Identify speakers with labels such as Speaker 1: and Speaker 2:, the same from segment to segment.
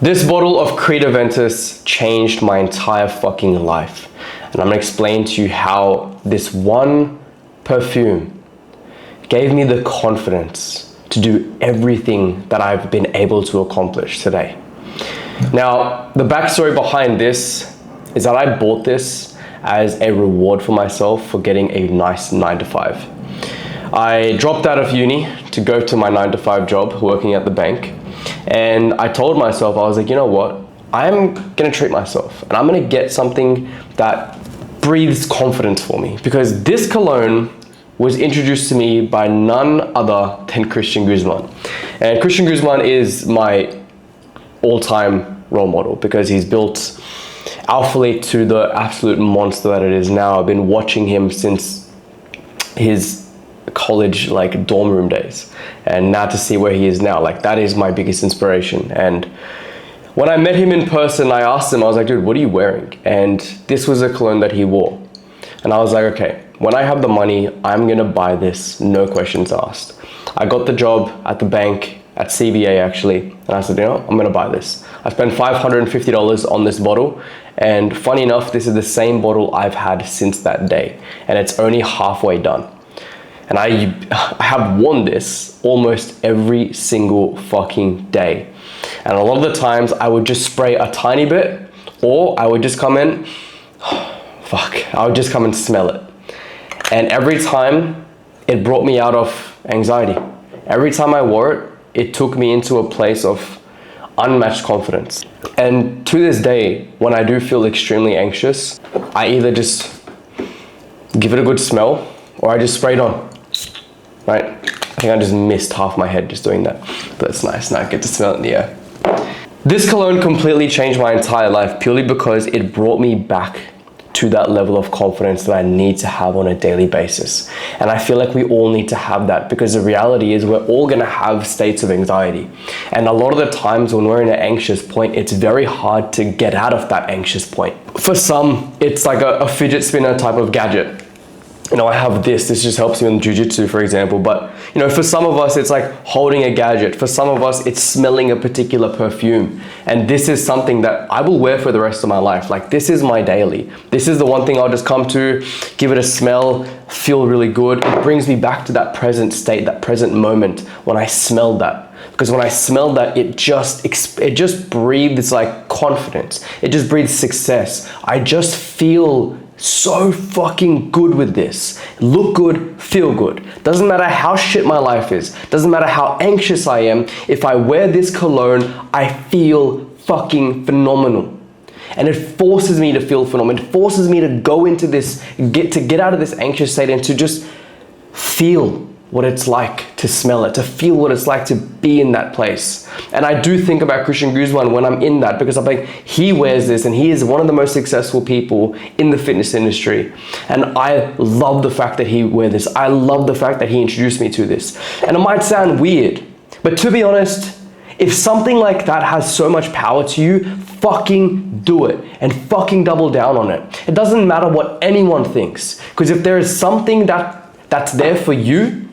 Speaker 1: This bottle of Creed Aventus changed my entire fucking life. And I'm gonna explain to you how this one perfume gave me the confidence to do everything that I've been able to accomplish today. Now, the backstory behind this is that I bought this as a reward for myself for getting a nice 9-to-5. I dropped out of uni to go to my 9-to-5 job working at the bank. And I told myself, I was like, you know what? I'm gonna treat myself and I'm gonna get something that breathes confidence for me, because this cologne was introduced to me by none other than Christian Guzman. And Christian Guzman is my all-time role model because he's built Alpha Elite to the absolute monster that it is now. I've been watching him since his college dorm room days, and now to see where he is now, that is my biggest inspiration. And when I met him in person, I asked him, I was like, dude, what are you wearing? And this was a cologne that he wore. And I was like, okay, when I have the money, I'm gonna buy this, no questions asked. I got the job at the bank, at CBA actually, and I said, you know, I'm gonna buy this. I spent $550 on this bottle, and funny enough, this is the same bottle I've had since that day, and it's only halfway done. And I have worn this almost every single fucking day. And a lot of the times I would just spray a tiny bit, or I would just come in, I would just come and smell it. And every time it brought me out of anxiety. Every time I wore it, it took me into a place of unmatched confidence. And to this day, when I do feel extremely anxious, I either just give it a good smell or I just spray it on. Right? I think I just missed half my head just doing that. But it's nice, now I get to smell it in the air. This cologne completely changed my entire life purely because it brought me back to that level of confidence that I need to have on a daily basis. And I feel like we all need to have that, because the reality is we're all gonna have states of anxiety. And a lot of the times when we're in an anxious point, it's very hard to get out of that anxious point. For some, it's like a fidget spinner type of gadget. You know, I have this just helps me in jiu-jitsu, for example. But, you know, for some of us, it's like holding a gadget. For some of us, it's smelling a particular perfume. And this is something that I will wear for the rest of my life. This is my daily. This is the one thing I'll just come to, give it a smell, feel really good. It brings me back to that present state, that present moment when I smelled that. Because when I smelled that, it just breathes confidence. It just breathes success. I just feel so fucking good with this. Look good, feel good. Doesn't matter how shit my life is. Doesn't matter how anxious I am. If I wear this cologne, I feel fucking phenomenal. And it forces me to feel phenomenal. It forces me to go into this, get out of this anxious state and to just feel what it's like to smell it, to feel what it's like to be in that place. And I do think about Christian Guzman when I'm in that, because I'm like, he wears this and he is one of the most successful people in the fitness industry. And I love the fact that he wears this. I love the fact that he introduced me to this. And it might sound weird, but to be honest, if something like that has so much power to you, fucking do it and fucking double down on it. It doesn't matter what anyone thinks, because if there is something that's there for you,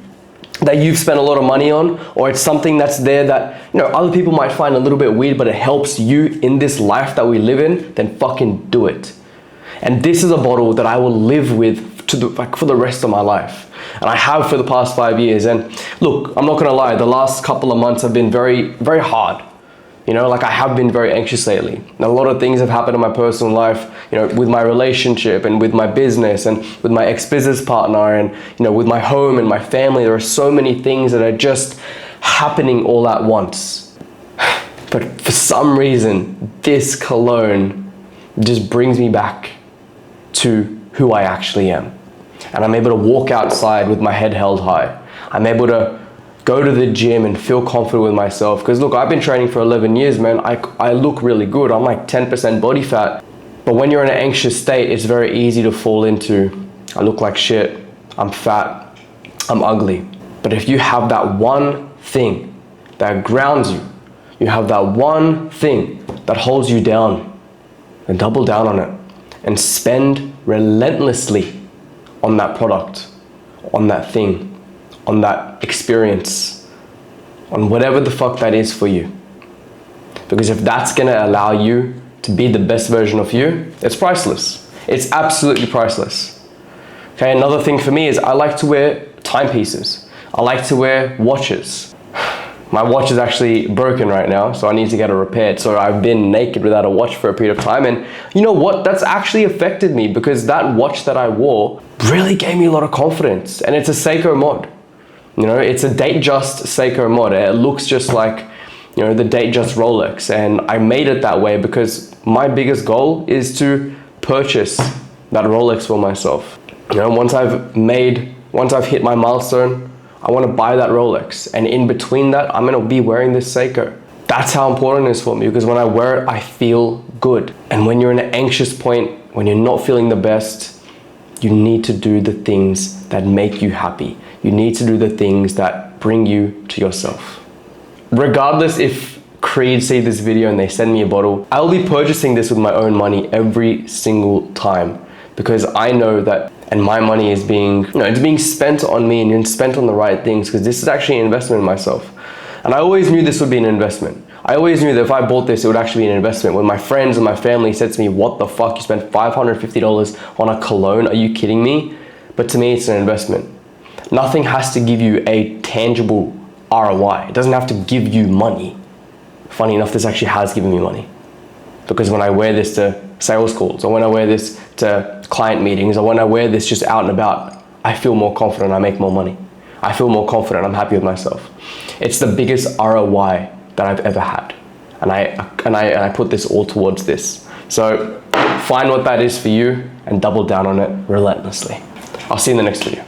Speaker 1: that you've spent a lot of money on, or it's something that's there that, you know, other people might find a little bit weird, but it helps you in this life that we live in, then fucking do it. And this is a bottle that I will live with for the rest of my life. And I have for the past 5 years. And look, I'm not gonna lie, the last couple of months have been very, very hard. You know, I have been very anxious lately. And a lot of things have happened in my personal life, you know, with my relationship and with my business and with my ex-business partner and, you know, with my home and my family. There are so many things that are just happening all at once. But for some reason, this cologne just brings me back to who I actually am. And I'm able to walk outside with my head held high. I'm able to go to the gym and feel confident with myself. Because look, I've been training for 11 years, man. I look really good. I'm 10% body fat. But when you're in an anxious state, it's very easy to fall into, I look like shit, I'm fat, I'm ugly. But if you have that one thing that grounds you, you have that one thing that holds you down, then double down on it and spend relentlessly on that product, on that thing, on that experience, on whatever the fuck that is for you. Because if that's gonna allow you to be the best version of you, it's priceless. It's absolutely priceless. Okay, another thing for me is I like to wear timepieces. I like to wear watches. My watch is actually broken right now, so I need to get it repaired. So I've been naked without a watch for a period of time, and you know what? That's actually affected me because that watch that I wore really gave me a lot of confidence. And it's a Seiko mod. You know, it's a Datejust Seiko mod. It looks just like, you know, the Datejust Rolex, and I made it that way because my biggest goal is to purchase that Rolex for myself. You know, once I've hit my milestone, I want to buy that Rolex, and in between that, I'm going to be wearing this Seiko. That's how important it is for me, because when I wear it, I feel good. And when you're in an anxious point, when you're not feeling the best, you need to do the things that make you happy. You need to do the things that bring you to yourself. Regardless if Creed see this video and they send me a bottle, I'll be purchasing this with my own money every single time, because I know that, and my money is being, you know, it's being spent on me and spent on the right things, because this is actually an investment in myself. And I always knew this would be an investment. I always knew that if I bought this, it would actually be an investment. When my friends and my family said to me, what the fuck, you spent $550 on a cologne? Are you kidding me? But to me, it's an investment. Nothing has to give you a tangible ROI. It doesn't have to give you money. Funny enough, this actually has given me money. Because when I wear this to sales calls, or when I wear this to client meetings, or when I wear this just out and about, I feel more confident, I make more money. I feel more confident, I'm happy with myself. It's the biggest ROI that I've ever had. And I put this all towards this. So find what that is for you and double down on it relentlessly. I'll see you in the next video.